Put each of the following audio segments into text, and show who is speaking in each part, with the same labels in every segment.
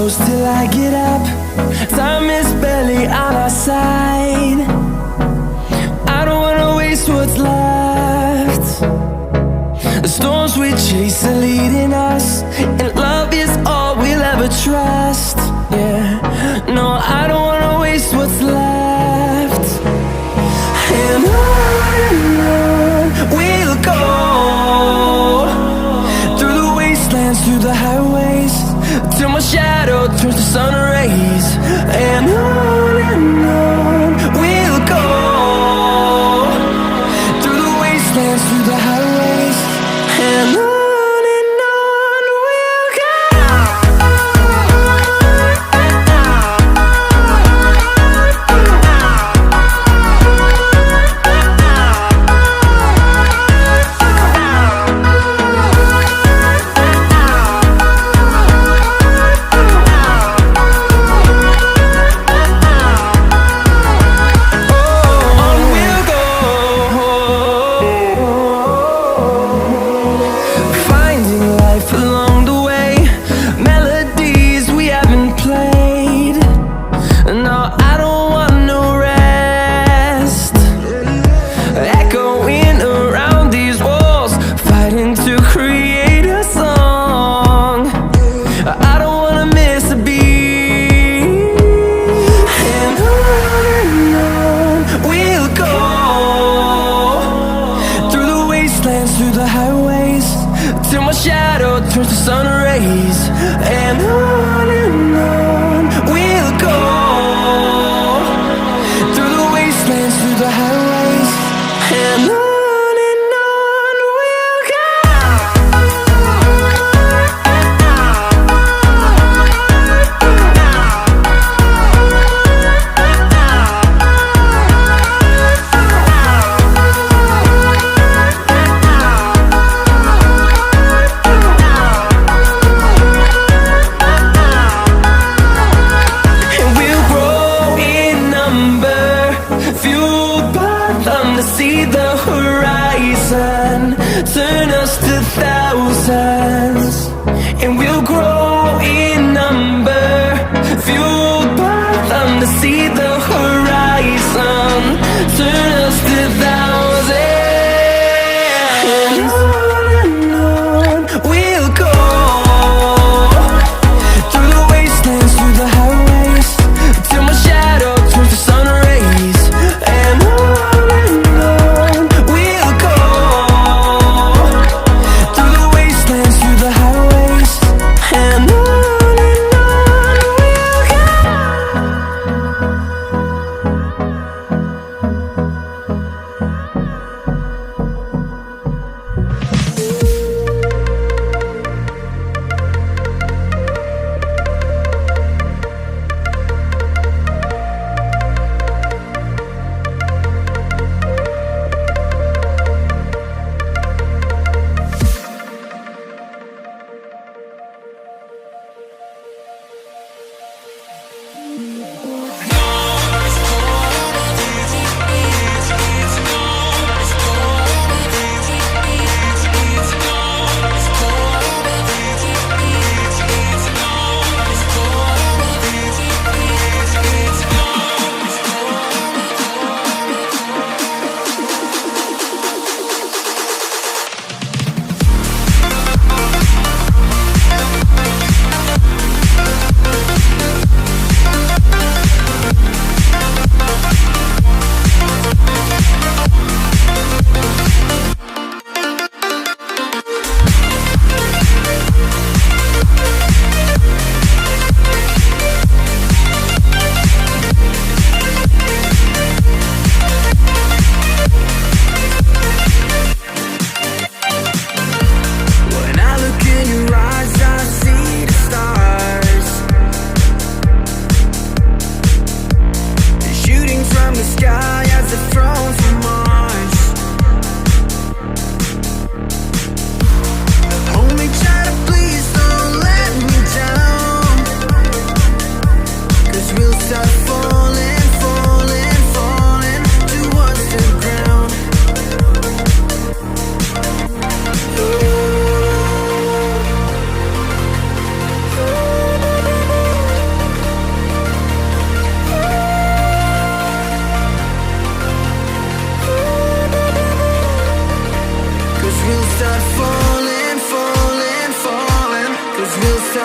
Speaker 1: close till I get up. Time is barely on our side. I don't wanna waste what's left. The storms we chase are leading us, and love is all we'll ever trust. Yeah, no, I don't wanna waste what's left. And on we'll go, through the wastelands, through the highways, till my shadow turns to sun rays. And on we'll go, through the wastelands, through the highways, and on we'll go. Through the highways, till my shadow turns to sun rays. And on we'll go, through the wastelands, through the highways, and on. See the horizon turn us to thousands, and we'll grow in number, fueled by them. To see the horizon turn us to thousands, and on we'll go, through the wastelands, through the highways, till my shadow turns to sun rays. And on we'll go.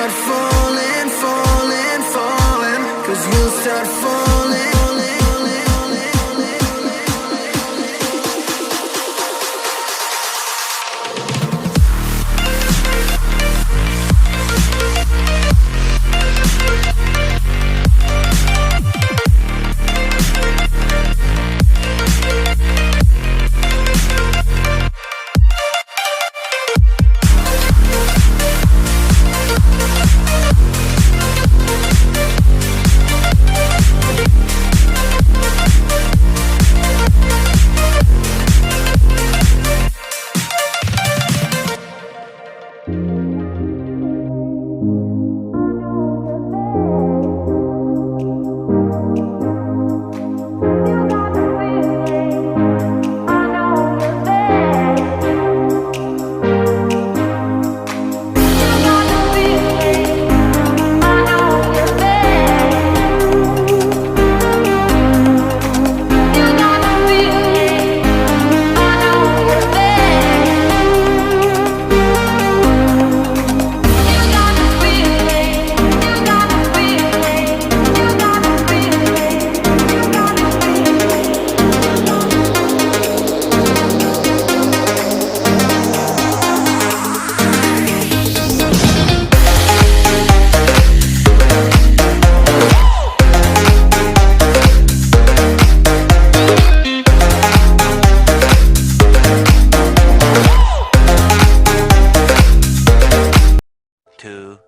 Speaker 1: start falling, falling, falling. 'Cause you'll start falling.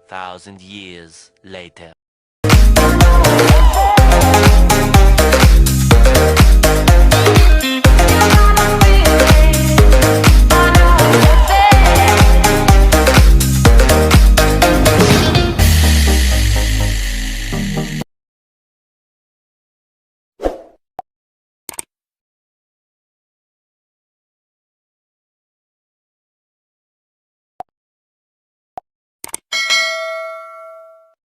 Speaker 2: Thousand years later.